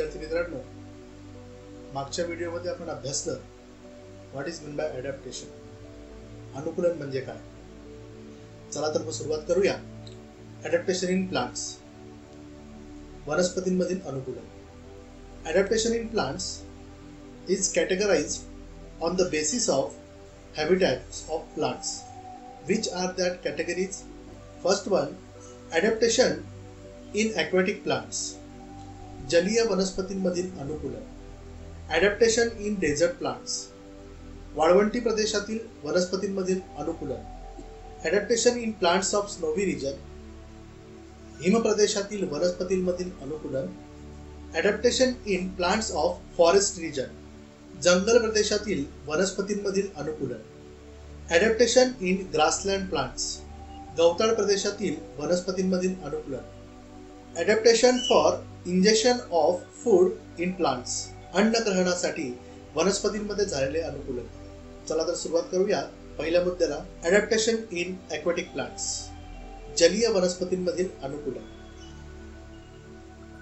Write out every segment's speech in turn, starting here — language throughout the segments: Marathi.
विद्यार्थी मित्रांनो, मागच्या व्हिडिओमध्ये आपण अभ्यासलं what is mean by adaptation, अनुकूलन म्हणजे काय. चला तर मग सुरुवात करूया. अडॅप्टेशन इन प्लांट्स, वनस्पतींमधील अनुकूलन. Adaptation in plants is categorized on the basis of habitats of plants. Which are that categories? First one, adaptation in aquatic plants, जलीय वनस्पतींमधील अनुकूलन. Adaptation in desert plants, वाळवंटी प्रदेशातील वनस्पतींमधील अनुकूलन. Adaptation in plants of snowy region, हिम प्रदेशातील वनस्पतींमधील अनुकूलन. Adaptation in plants of forest region, जंगल प्रदेशातील वनस्पतींमधील अनुकूलन. ॲडॅप्टेशन इन ग्रासलँड प्लांट्स, गवताळ प्रदेशातील वनस्पतींमधील अनुकूलन. Adaptation for injection of food in plants, अन्न ग्रहणासाठी वनस्पतींमध्ये झालेले अनुकूलन. चला तर सुरुवात करूया पहिल्या मुद्द्याला. ॲडॅप्टेशन इन ॲक्वॅटिक प्लांट्स, जलीय वनस्पतींमधील अनुकूलन.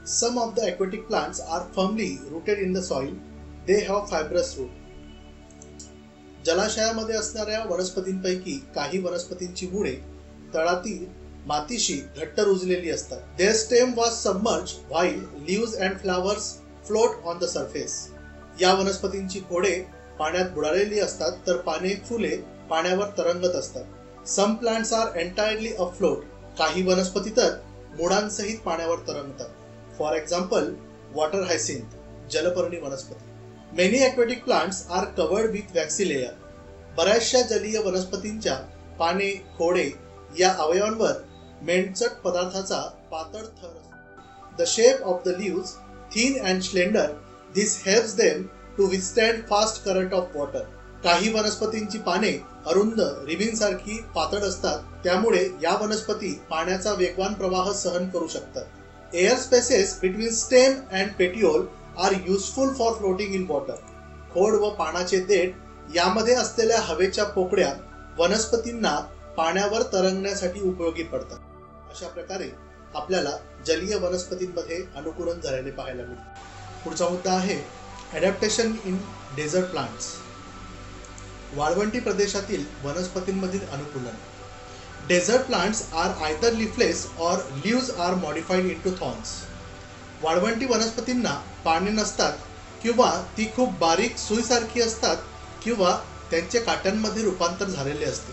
Some of the aquatic plants are firmly rooted in the soil. They have fibrous root. जलाशयामध्ये असणाऱ्या वनस्पतींपैकी काही वनस्पतींची मुळे तळातील मातीशी घट्ट रुजलेली असतात. Their stem was submerged while leaves and flowers float on the surface. या वनस्पतींची खोडे पाण्यात बुडालेली असतात तर पाने, फुले पाण्यावर तरंगत असतात. Some plants are entirely afloat. काही वनस्पती तर मुळांसहित पाण्यावर तरंगतात. For example, water hyacinth, जलपर्णी वनस्पती. Many aquatic plants are covered with waxy layer. बऱ्याचशा जलीय वनस्पतींच्या पाने, खोडे या अवयवांवर मेणचट पदार्थाचा पातळ थर असतो. The shape of the leaves thin and slender. This helps them to withstand fast current of water. काही वनस्पतींची पाने अरुंद रिबीनसारखी पातळ असतात, त्यामुळे या वनस्पती पाण्याचा वेगवान प्रवाह सहन करू शकतात. Air spaces between stem and petiole are useful for floating in water. खोड व पानाचे देठ यामध्ये असलेल्या हवेच्या पोकळ्या वनस्पतींना पाण्यावर तरंगण्यासाठी उपयोगी पडतात. अशा प्रकारे आपल्याला जलीय वनस्पतींमध्ये अनुकूलन झालेले पाहायला मिळते. पुढचा मुद्दा आहे ॲडॅप्टेशन इन डेझर्ट प्लांट्स, वाळवंटी प्रदेशातील वनस्पतींमधील अनुकूलन. Desert plants are either leafless or leaves are modified into thorns. वाळवंटी वनस्पतींना पाने नसतात किंवा ती खूप बारीक सुईसारखी असतात किंवा त्यांचे काट्यांमध्ये रूपांतर झालेले असते.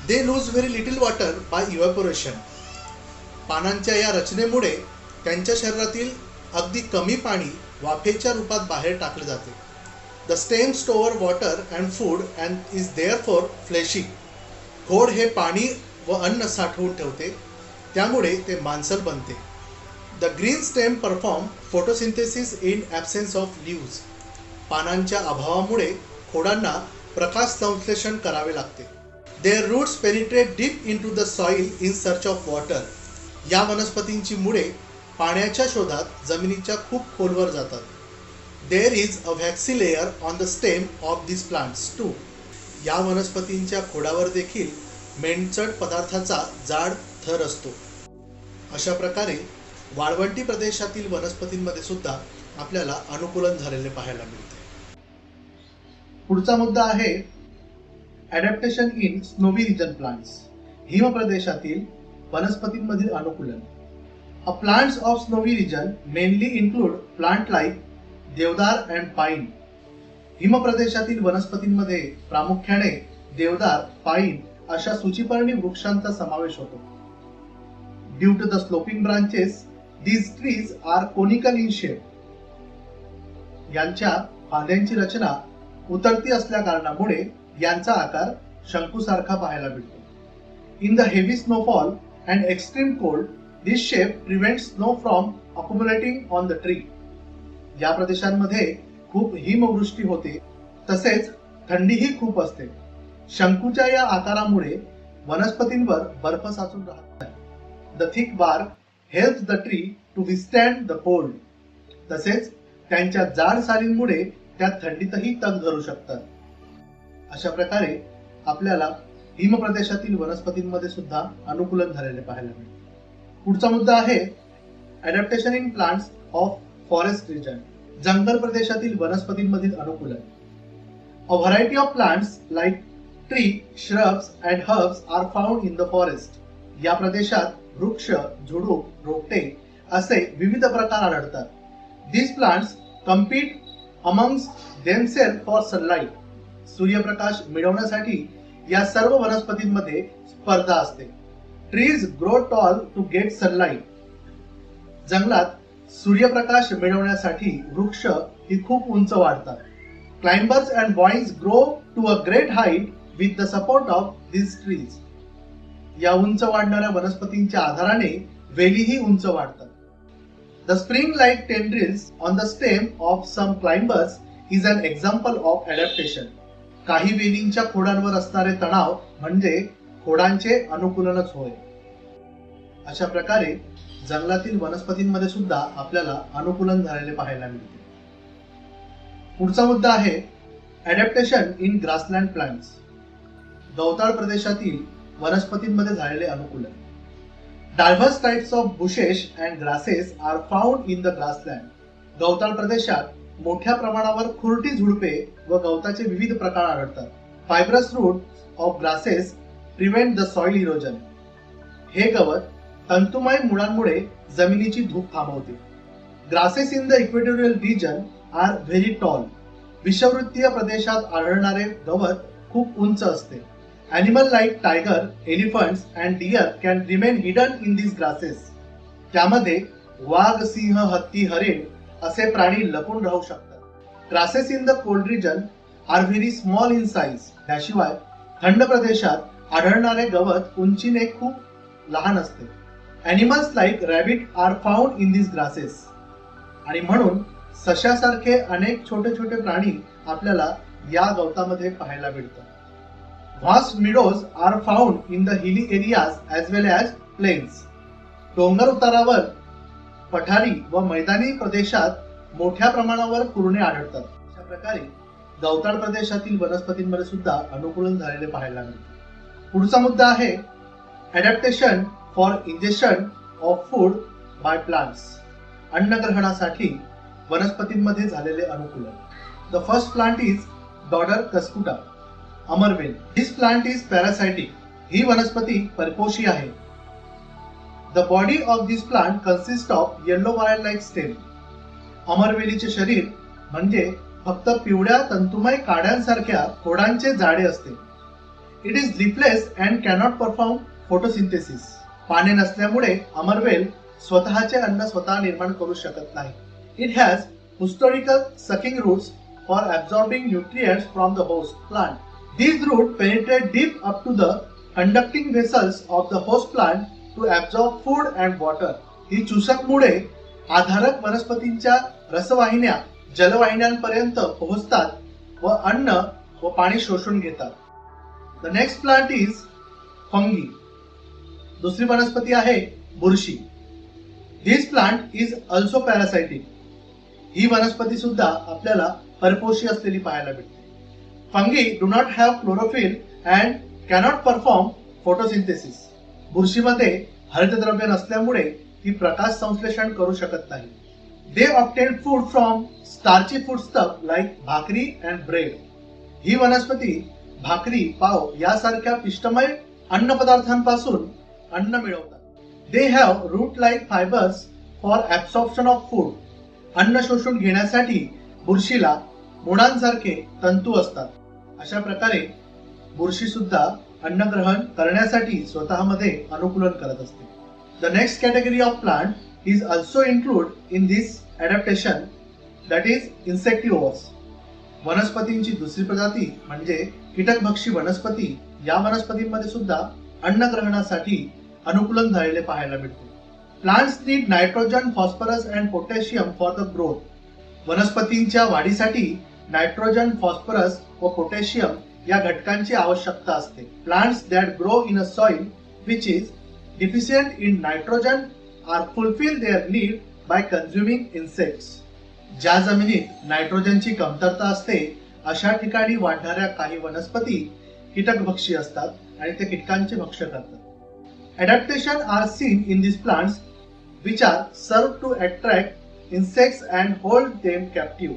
They lose very little water by evaporation. पानांच्या या रचनेमुळे त्यांच्या शरीरातील अगदी कमी पाणी वाफेच्या रूपात बाहेर टाकले जाते. The stem store water and food and is therefore fleshy. खोड हे पाणी व अन्न साठवून ठेवते, त्यामुळे ते मांसल बनते. The green stem perform photosynthesis in absence of leaves. पानांच्या अभावामुळे खोडांना प्रकाश संश्लेषण करावे लागते. Their roots penetrate deep into the soil in search of water. या वनस्पतींची मुळे पाण्याच्या शोधात जमिनीच्या खूप खोलवर जातात. There is a waxy layer on the stem of this plants too. या वनस्पतींच्या खोडावर देखील मेणचट पदार्थाचा जाड थर असतो. अशा प्रकारे वाळवंटी प्रदेशातील वनस्पतींमध्ये सुद्धा आपल्याला अनुकूलन झालेले पाहायला मिळते. पुढचा मुद्दा आहे adaptation in snowy region plants, हिम प्रदेशातील वनस्पतींमधील अनुकूलन. A plants of snowy region mainly include plant like deodar and pine. हिम प्रदेशातील वनस्पतींमध्ये प्रामुख्याने देवदार, पाईन अशा सूचीपर्णी वृक्षांचा समावेश होतो. Due to the sloping branches, these trees are conical in shape. यांच्या फांद्यांची रचना उतरती असल्या कारणामुळे यांचा आकार शंकूसारखा पाहायला मिळतो. In the heavy snowfall and extreme cold, this shape prevents snow from accumulating on the tree. या प्रदेशांमध्ये खूप हिमवृष्टी होते, तसेच थंडीही खूप असते. शंकूच्या या आकारामुळे वनस्पतींवर बर्फ साचून राहत नाही. The thick bark helps the tree to withstand the cold. तसेच त्यांच्या जाड सालींमुळे त्या थंडीतही तग धरू शकतात. अशा प्रकारे आपल्याला हिम प्रदेशातील वनस्पतींमध्ये सुद्धा अनुकूलन झालेले पाहायला मिळते. पुढचा मुद्दा आहे adaptation in plants of forest region, जंगल प्रदेशातील वनस्पतींमधील अनुकूलन. A variety of plants like tree, shrubs and herbs are found in the forest. या प्रदेशात वृक्ष, झुडूप, रोपटे असे विविध प्रकार आढळतात. These plants compete amongst themselves for sunlight. सूर्यप्रकाश मिळवण्यासाठी या सर्व वनस्पतींमध्ये स्पर्धा असते. Trees grow tall to get sunlight. जंगलात सूर्यप्रकाश मिळवण्यासाठी वृक्ष ही खूप उंच वाढतात. Climbers and vines grow to a great height with the support of these trees. या उंच वाढणाऱ्या वनस्पतींच्या आधाराने वेलीही उंच वाढतात. The spring-like tendrils on the stem of some climbers is an example of adaptation. काही वेलींच्या खोडांवर असणारे तणाव म्हणजे खोडांचे अनुकूलनच होय. अशा प्रकारे जंगलातील वनस्पतींमध्ये सुद्धा आपल्याला अनुकूलन झालेले पाहायला मिळते. पुढचा मुद्दा आहे ॲडॅप्टेशन इन ग्रासलँड प्लांट्स. गवताळ प्रदेशातील वनस्पतींमध्ये झालेले अनुकूलन. Diverse types of bushes and grasses are found in the grassland. गवताळ प्रदेशात मोठ्या प्रमाणावर खुरटी झुडपे व गवताचे विविध प्रकार आढळतात. Fibrous root of grasses prevent the soil erosion. हे गवत तंतुमय मुळांमुळे जमिनीची धूप थांबवते. Grasses in the equatorial region are very tall. विषुववृत्तीय प्रदेशात आढळणारे गवत खूप उंच असते. Animal like tiger, elephants and deer can remain hidden in these grasses. त्यामध्ये वाघ, सिंह, हत्ती, हरिण असे प्राणी लपून राहू शकतात. Grasses in the cold region are very small in size. त्याशिवाय थंड प्रदेशात आढळणारे गवत उंचीने खूप लहान असते. Animals like rabbit are found in these grasses. आणि म्हणून सशासारखे अनेक छोटे छोटे प्राणी आपल्याला या गवतामध्ये पाहायला मिळतात. Vast meadows are found in the hilly areas as well as plains. डोंगर उतारावर, पठारी व मैदानी प्रदेशात मोठ्या प्रमाणावर कुरणे आढळतात. अशा प्रकारे गवताळ प्रदेशातील वनस्पतींमध्ये सुद्धा अनुकूलन झालेले पाहायला मिळते. पुढचा मुद्दा आहे adaptation for injection of food by plants. अन्नग्रहणासाठी वनस्पतींमध्ये झालेले अनुकूलन. The first plant is dodder cuscuta, अमरवेल. This plant is parasitic. ही वनस्पती परपोषी आहे. The body of this plant consist of yellow wire like stem. अमरवेलीचे शरीर म्हणजे फक्त पिवळ्या तंतुमय काड्यांसारख्या खोडांचे जाडे असते. It is leafless and cannot perform photosynthesis. पाने नसल्यामुळे अमरवेल स्वतःचे अन्न स्वतः निर्माण करू शकत नाही. It has historical sucking roots for absorbing nutrients from the host plant. These roots penetrate deep up to the conducting vessels of the host plant to absorb food and water. ही चुसक मुळे आधारक वनस्पतींच्या रसवाहिन्या जलवाहिन्यांपर्यंत पोहोचतात व अन्न व पाणी शोषून घेतात. The next plant is fungi. दुसरी वनस्पती आहे बुरशी. This plant is also parasitic. ही वनस्पती सुद्धा आपल्याला परपोषी असलेली पाहायला मिळते. Fungi do not have chlorophyll and cannot perform photosynthesis. बुरशीमध्ये हरितद्रव्य नसल्यामुळे ती प्रकाश संश्लेषण करू शकत नाही. They obtain food from starchy foodstuff like bhakri and bread. ही वनस्पती भाकरी, पाव यासारख्या पिष्टमय अन्न पदार्थांपासून अन्न मिळवतात. They have root like fibres for absorption of food. अन्न शोषून घेण्यासाठी बुरशीला मुळांसारखे तंतू असतात. अशा प्रकारे बुरशी सुद्धा अन्नग्रहण करण्यासाठी स्वतःमध्ये अनुकूलन करत असते. The next category of plant is also include in this adaptation, that is insectivores. वनस्पतींची दुसरी प्रजाती म्हणजे कीटकभक्षी वनस्पती. या वनस्पतींमध्ये सुद्धा अन्नग्रहणासाठी अनुकूलन झालेले पाहायला मिळते. Plants need nitrogen, phosphorus and potassium for the growth. वनस्पतींच्या वाढीसाठी नायट्रोजन, फॉस्फरस व पोटॅशियम या घटकांची आवश्यकता असते. Plants that grow in a soil which is deficient in nitrogen are fulfill their need by consuming insects. ज्या जमिनीत नायट्रोजनची कमतरता असते अशा ठिकाणी वाढणाऱ्या काही वनस्पती कीटकभक्षी असतात आणि ते कीटकांचे भक्ष्य करतात. Adaptation are seen in these plants which are served to attract insects and hold them captive.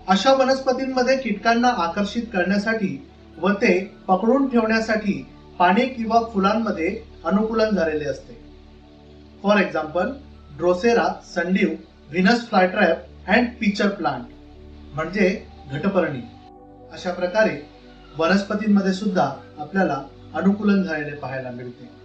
अशा वनस्पतींमध्ये कीटकांना आकर्षित करण्यासाठी व ते पकडून ठेवण्यासाठी पाने किंवा फुलांमध्ये अनुकूलन झालेले असते. For example Drosera, sundew, Venus flytrap and pitcher plant म्हणजे घटपर्णी. अशा प्रकारे वनस्पतींमध्ये सुद्धा आपल्याला अनुकूलन झालेले पाहायला मिळते.